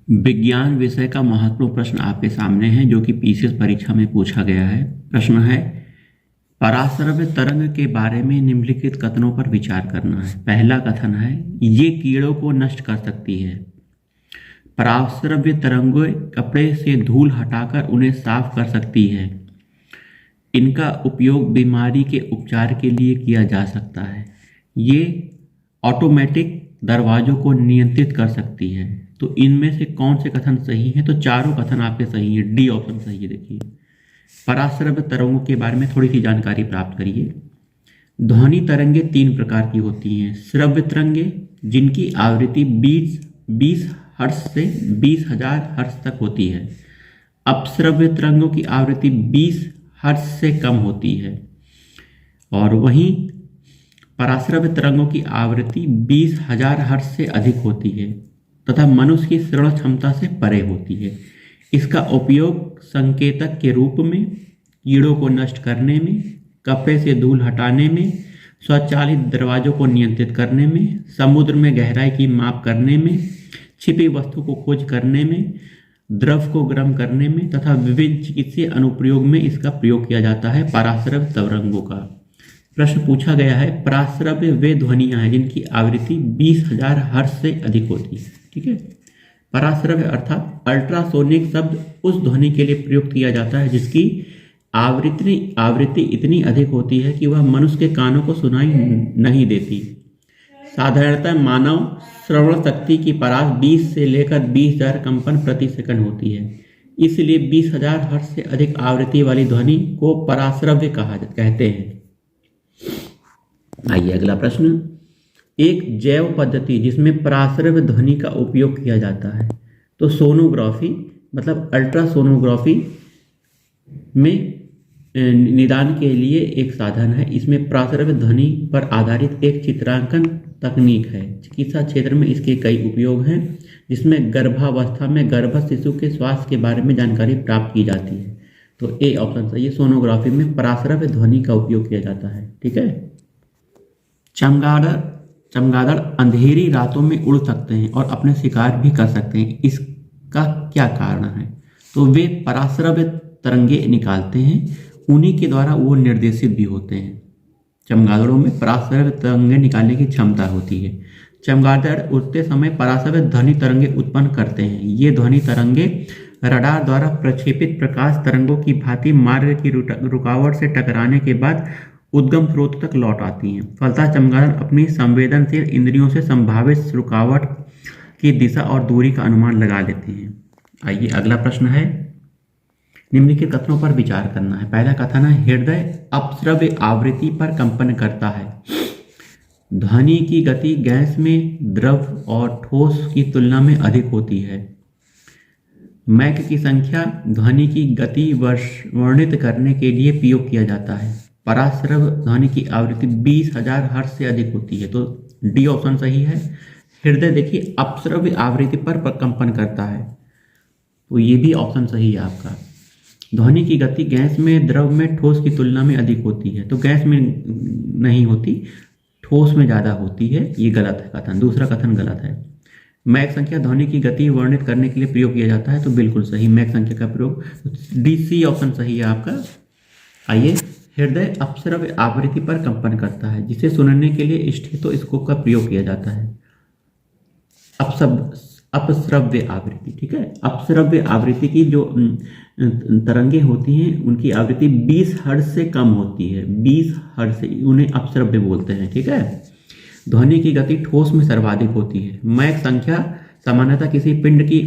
विज्ञान विषय का महत्वपूर्ण प्रश्न आपके सामने है जो कि पीसीएस परीक्षा में पूछा गया है। प्रश्न है, पराश्रव्य तरंग के बारे में निम्नलिखित कथनों पर विचार करना है। पहला कथन है, ये कीड़ों को नष्ट कर सकती है। पराश्रव्य तरंगें कपड़े से धूल हटाकर उन्हें साफ कर सकती है। इनका उपयोग बीमारी के उपचार के लिए किया जा सकता है। ये ऑटोमेटिक दरवाजों को नियंत्रित कर सकती है। तो इनमें से कौन से कथन सही हैं? तो चारों कथन आपके सही हैं। डी ऑप्शन सही है। देखिए, पराश्रव्य तरंगों के बारे में थोड़ी सी जानकारी प्राप्त करिए। ध्वनि तरंगे तीन प्रकार की होती हैं। श्रव्य तरंगे जिनकी आवृत्ति 20 हर्ट्ज से 20,000 हर्ट्ज तक होती है। अपश्रव्य तरंगों की आवृत्ति 20 हर्ट्ज से कम होती है और वहीं पराश्रव्य तरंगों की आवृत्ति 20,000 हर्ट्ज से अधिक होती है तथा मनुष्य की श्रवण क्षमता से परे होती है। इसका उपयोग संकेतक के रूप में, कीड़ों को नष्ट करने में, कपड़े से धूल हटाने में, स्वचालित दरवाजों को नियंत्रित करने में, समुद्र में गहराई की माप करने में, छिपी वस्तु को खोज करने में, द्रव को गर्म करने में तथा विभिन्न चिकित्सीय अनुप्रयोग में इसका प्रयोग किया जाता है। पराश्रव्य तरंगों का प्रश्न पूछा गया है। पराश्रव्य वे ध्वनियां हैं जिनकी आवृत्ति 20,000 हर्ट्ज से अधिक होती है। ठीक है। पराश्रव्य अर्थात अल्ट्रासोनिक शब्द उस ध्वनि के लिए प्रयुक्त किया जाता है जिसकी आवृत्ति इतनी अधिक होती है कि वह मनुष्य के कानों को सुनाई नहीं देती। साधारणतः मानव श्रवण शक्ति की परास 20 से लेकर 20,000 कंपन प्रति सेकंड होती है। इसलिए 20,000 हर्ट्ज से अधिक आवृत्ति वाली ध्वनि को पराश्रव्य कहते हैं। आइए अगला प्रश्न। एक जैव पद्धति जिसमें पराश्रव्य ध्वनि का उपयोग किया जाता है। तो सोनोग्राफी मतलब अल्ट्रासोनोग्राफी में निदान के लिए एक साधन है। इसमें पराश्रव्य ध्वनि पर आधारित एक चित्रांकन तकनीक है। चिकित्सा क्षेत्र में इसके कई उपयोग हैं जिसमें गर्भावस्था में गर्भस्थ शिशु के स्वास्थ्य के बारे में जानकारी प्राप्त की जाती है। तो ए ऑप्शन सही है। सोनोग्राफी में पराश्रव्य ध्वनि का उपयोग किया जाता है। ठीक है। चमगादड़ अंधेरी रातों में उड़ सकते हैं और अपने शिकार भी कर सकते हैं। इसका क्या कारण है? तो वे पराश्रव्य तरंगे निकालते हैं, उन्हीं के द्वारा वो निर्देशित भी होते हैं। चमगादड़ों में पराश्रव्य तरंगे निकालने की क्षमता होती है। चमगादड़ उड़ते समय पराश्रव्य ध्वनि तरंगे उत्पन्न करते हैं। ये ध्वनि तरंगे रडार द्वारा प्रक्षेपित प्रकाश तरंगों की भांति मार्ग की रुकावट से टकराने के बाद उद्गम स्रोत तक लौट आती हैं। फलतः चमगादड़ अपनी संवेदनशील इंद्रियों से संभावित रुकावट की दिशा और दूरी का अनुमान लगा लेते हैं। आइए अगला प्रश्न है, निम्नलिखित कथनों पर विचार करना है। पहला कथन है, हृदय अपश्रव्य आवृत्ति पर कंपन करता है। ध्वनि की गति गैस में, द्रव और ठोस की तुलना में अधिक होती है। मैक की संख्या ध्वनि की गति वर्णित करने के लिए प्रयोग किया जाता है। पराश्रव्य ध्वनि की आवृत्ति 20,000 हर्ट्ज से अधिक होती है। तो डी ऑप्शन सही है। हृदय देखिए अपश्रव्य आवृत्ति पर कंपन करता है, तो ये भी ऑप्शन सही है आपका। ध्वनि की गति गैस में, द्रव में, ठोस की तुलना में अधिक होती है। तो गैस में नहीं होती, ठोस में ज़्यादा होती है। ये गलत है कथन, दूसरा कथन गलत है। मैक संख्या ध्वनि की गति वर्णित करने के लिए प्रयोग किया जाता है। तो बिल्कुल सही, मैक संख्या का प्रयोग। डी सी ऑप्शन सही है आपका। आइए, हृदय अपश्रव्य आवृत्ति पर कंपन करता है जिसे सुनने के लिए स्टेथोस्कोप का प्रयोग किया जाता है। अपश्रव्य आवृत्ति, ठीक है। अपश्रव्य आवृत्ति की जो तरंगे होती हैं उनकी आवृत्ति 20 हर्ट्ज से कम होती है। 20 हर्ट्ज से उन्हें अपश्रव्य बोलते हैं। ठीक है। ध्वनि की गति ठोस में सर्वाधिक होती है। मैक संख्या सामान्यतः किसी पिंड की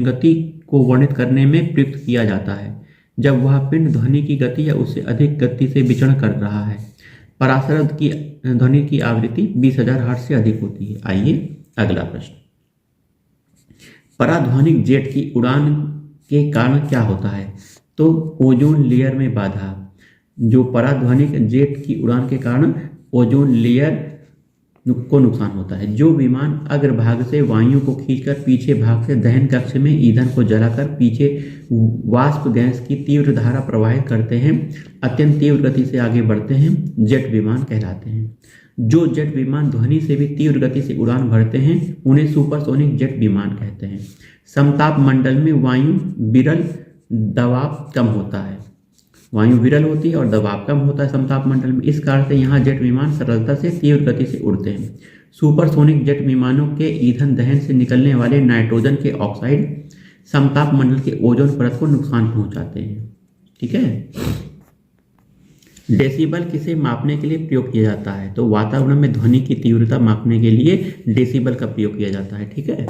गति को वर्णित करने में प्रयुक्त किया जाता है जब वह पिंड ध्वनि की गति या उससे अधिक गति से विचरण कर रहा है। पराश्रव्य की ध्वनि की आवृत्ति 20,000 हर्ट्ज से अधिक होती है। आइए अगला प्रश्न। पराध्वनिक जेट की उड़ान के कारण क्या होता है? तो ओजोन लेयर में बाधा। जो पराध्वनिक जेट की उड़ान के कारण ओजोन लेयर को नुकसान होता है। जो विमान अग्रभाग से वायु को खींचकर पीछे भाग से दहन कक्ष में ईंधन को जलाकर पीछे वाष्प गैस की तीव्र धारा प्रवाहित करते हैं, अत्यंत तीव्र गति से आगे बढ़ते हैं, जेट विमान कहलाते हैं। जो जेट विमान ध्वनि से भी तीव्र गति से उड़ान भरते हैं उन्हें सुपरसोनिक जेट विमान कहते हैं। समताप मंडल में वायु विरल दबाव कम होता है, वायु विरल होती है और दबाव कम होता है समताप मंडल में। इस कारण से यहाँ जेट विमान सरलता से तीव्र गति से उड़ते हैं। सुपरसोनिक जेट विमानों के ईंधन दहन से निकलने वाले नाइट्रोजन के ऑक्साइड समताप मंडल के ओजोन परत को नुकसान पहुंचाते हैं। ठीक है। डेसिबल किसे मापने के लिए प्रयोग किया जाता है? तो वातावरण में ध्वनि की तीव्रता मापने के लिए डेसिबल का प्रयोग किया जाता है। ठीक है।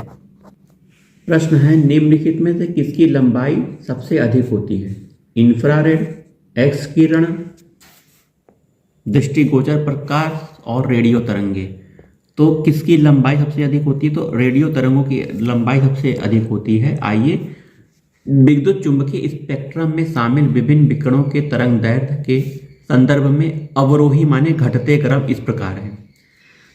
प्रश्न है, निम्नलिखित में से किसकी लंबाई सबसे अधिक होती है? इंफ्रारेड, एक्स किरण, दृष्टिगोचर प्रकाश और रेडियो तरंगे। तो किसकी लंबाई सबसे अधिक होती है? तो रेडियो तरंगों की लंबाई सबसे अधिक होती है। आइए, विद्युत चुंबकीय स्पेक्ट्रम में शामिल विभिन्न विकिरणों के तरंग दैर्ध्य के संदर्भ में अवरोही माने घटते क्रम इस प्रकार है।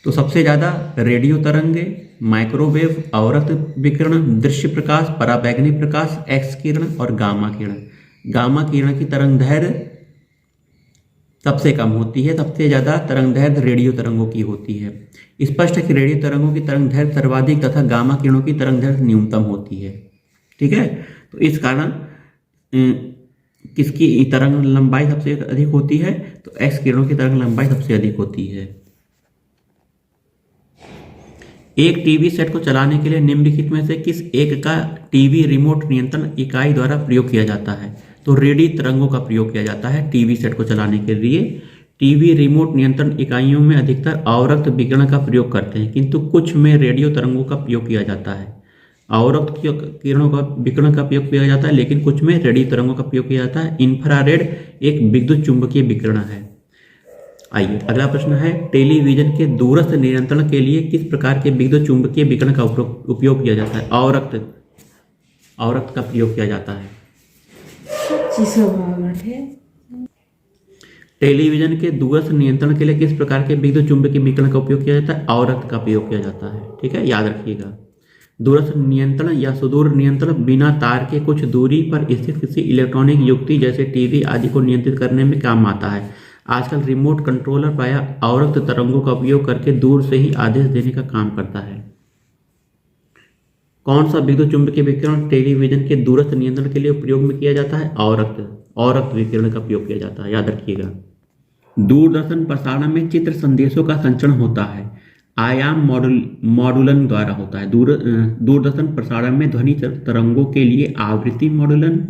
तो सबसे ज़्यादा रेडियो तरंगे, माइक्रोवेव, अवरक्त विकिरण, दृश्य प्रकाश, पराबैंगनी प्रकाश, एक्स किरण और गामा किरण। गामा किरण की तरंग दैर्ध्य सबसे कम होती है, सबसे ज़्यादा तरंग दैर्ध्य रेडियो तरंगों की होती है। स्पष्ट है कि रेडियो तरंगों की तरंग दैर्ध्य सर्वाधिक तथा गामा किरणों की तरंग दैर्ध्य न्यूनतम होती है। ठीक है। तो इस कारण किसकी तरंग लंबाई सबसे अधिक होती है? तो एक्स किरणों की तरंग लंबाई सबसे अधिक होती है। एक टीवी सेट को चलाने के लिए निम्नलिखित में से किस एक का टीवी रिमोट नियंत्रण इकाई द्वारा प्रयोग किया जाता है? तो रेडियो तरंगों का प्रयोग किया जाता है टीवी सेट को चलाने के लिए। टीवी रिमोट नियंत्रण इकाइयों में अधिकतर अवरक्त विकिरण का प्रयोग करते हैं, किंतु कुछ में रेडियो तरंगों का प्रयोग किया जाता है। अवरक्त किरणों का विकिरण का प्रयोग किया जाता है, लेकिन कुछ में रेडियो तरंगों का प्रयोग किया जाता है। इंफ्रारेड एक विद्युत चुंबकीय विकिरण है। आइए, अगला प्रश्न है, टेलीविजन के दूरस्थ नियंत्रण के लिए किस प्रकार के विद्युत चुंबकीय विकिरण का उपयोग किया जाता है? अवरक्त का प्रयोग किया जाता है। टेलीविजन के दूरस्थ नियंत्रण के लिए किस प्रकार के विद्युत चुंबकीय विकिरण का उपयोग किया जाता है? अवरक्त का प्रयोग किया जाता है। ठीक है, याद रखिएगा। दूरस्थ नियंत्रण या सुदूर नियंत्रण बिना तार के कुछ दूरी पर स्थित किसी इलेक्ट्रॉनिक युक्ति जैसे टीवी आदि को नियंत्रित करने में काम आता है। आजकल रिमोट कंट्रोलर प्रायः अवरक्त तरंगों का उपयोग करके दूर से ही आदेश देने का काम करता है। कौन सा विद्युत चुंबकीय विकिरण टेलीविजन के दूरस्थ नियंत्रण के लिए प्रयोग में किया जाता है? अवरक्त विकिरण का प्रयोग किया जाता है, याद रखिएगा। दूरदर्शन प्रसारण में चित्र संदेशों का संचरण होता है, आयाम मॉडुलन द्वारा होता है। दूरदर्शन प्रसारण में ध्वनि तरंगों के लिए आवृत्ति मॉडुलन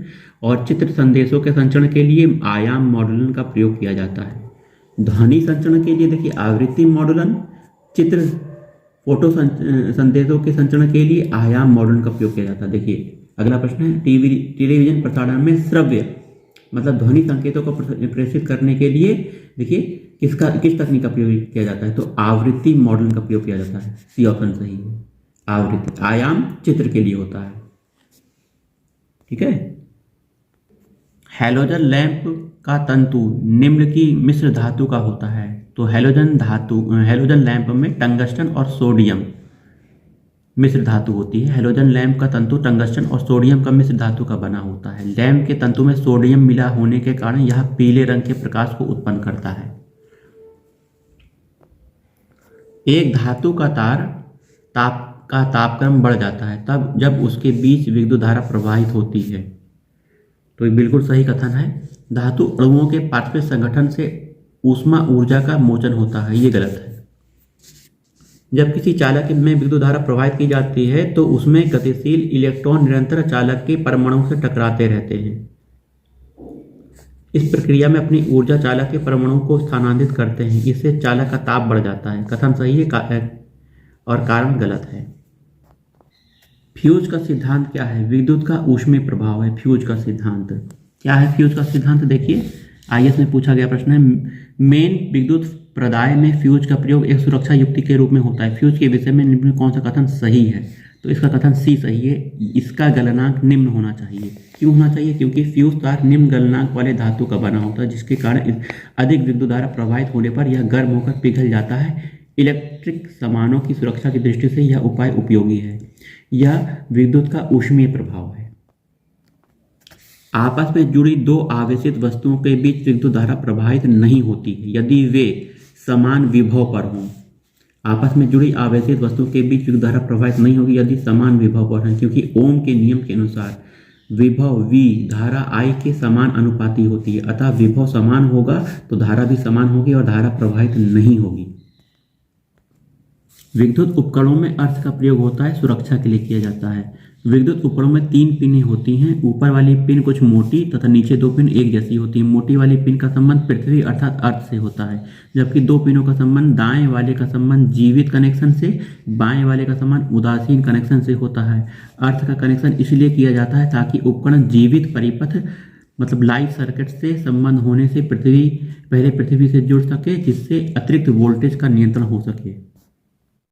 और चित्र संदेशों के संचरण के लिए आयाम मॉडुलन का प्रयोग किया जाता है। ध्वनि संचरण के लिए देखिए आवृत्ति मॉडुलन, चित्र फोटो संदेशों के संचरण के लिए आयाम मॉडुलन का प्रयोग किया जाता है। देखिए, अगला प्रश्न है, टेलीविजन प्रसारण में श्रव्य मतलब ध्वनि संकेतों को प्रेषित करने के लिए देखिए किस तकनीक का प्रयोग किया जाता है? तो आवृत्ति मॉडुलन का प्रयोग किया जाता है। सी ऑप्शन सही है, आवृत्ति। आयाम चित्र के लिए होता है। ठीक है। हैलोजन लैंप का तंतु निम्न की मिश्र धातु का होता है। तो हैलोजन लैंप में टंगस्टन और सोडियम मिश्र धातु होती है। हैलोजन लैंप का तंतु टंगस्टन और सोडियम का मिश्र धातु का बना होता है। लैंप के तंतु में सोडियम मिला होने के कारण यह पीले रंग के प्रकाश को उत्पन्न करता है। एक धातु का तापक्रम बढ़ जाता है तब जब उसके बीच विद्युत धारा प्रवाहित होती है। तो ये बिल्कुल सही कथन है। धातु अणुओं के पारस्परिक संगठन से ऊष्मा ऊर्जा का मोचन होता है, ये गलत है। जब किसी चालक में विद्युत धारा प्रवाहित की जाती है तो उसमें गतिशील इलेक्ट्रॉन निरंतर चालक के परमाणुओं से टकराते रहते हैं। इस प्रक्रिया में अपनी ऊर्जा चालक के परमाणुओं को स्थानांतरित करते हैं, इससे चालक का ताप बढ़ जाता है। कथन सही है और कारण गलत है। फ्यूज का सिद्धांत क्या है? विद्युत का ऊष्मीय प्रभाव है फ्यूज का सिद्धांत। क्या है फ्यूज का सिद्धांत? देखिए, आईएएस में पूछा गया प्रश्न है, मेन विद्युत प्रदाय में फ्यूज का प्रयोग एक सुरक्षा युक्ति के रूप में होता है। फ्यूज के विषय में निम्न कौन सा कथन सही है? तो इसका कथन सी सही है। इसका गलनांक निम्न होना चाहिए। क्यों होना चाहिए? क्योंकि फ्यूज तार निम्न गलनांक वाले धातु का बना होता है, जिसके कारण अधिक विद्युत धारा प्रवाहित होने पर यह गर्म होकर पिघल जाता है। इलेक्ट्रिक सामानों की सुरक्षा की दृष्टि से यह उपाय उपयोगी है। यह विद्युत का ऊष्मीय प्रभाव है। आपस में जुड़ी दो आवेशित वस्तुओं के बीच विद्युत धारा प्रवाहित नहीं होती है यदि वे समान विभव पर हों। आपस में जुड़ी आवेशित वस्तुओं के बीच विद्युत धारा प्रवाहित नहीं होगी यदि समान विभव पर हैं, क्योंकि ओम के नियम के अनुसार विभव V धारा I के समान अनुपाती होती है, अतः विभव समान होगा तो धारा भी समान होगी और धारा प्रवाहित नहीं होगी। विद्युत उपकरणों में अर्थ का प्रयोग होता है सुरक्षा के लिए किया जाता है। विद्युत उपकरणों में 3 पिनें होती हैं। ऊपर वाली पिन कुछ मोटी तथा नीचे 2 पिन एक जैसी होती हैं। मोटी वाली पिन का संबंध पृथ्वी अर्थात अर्थ से होता है, जबकि 2 पिनों का संबंध दाएं वाले का संबंध जीवित कनेक्शन से, बाएं वाले का संबंध उदासीन कनेक्शन से होता है। अर्थ का कनेक्शन इसलिए किया जाता है ताकि उपकरण जीवित परिपथ मतलब लाइव सर्किट से संबंध होने से पहले पृथ्वी से जुड़ सके, जिससे अतिरिक्त वोल्टेज का नियंत्रण हो सके।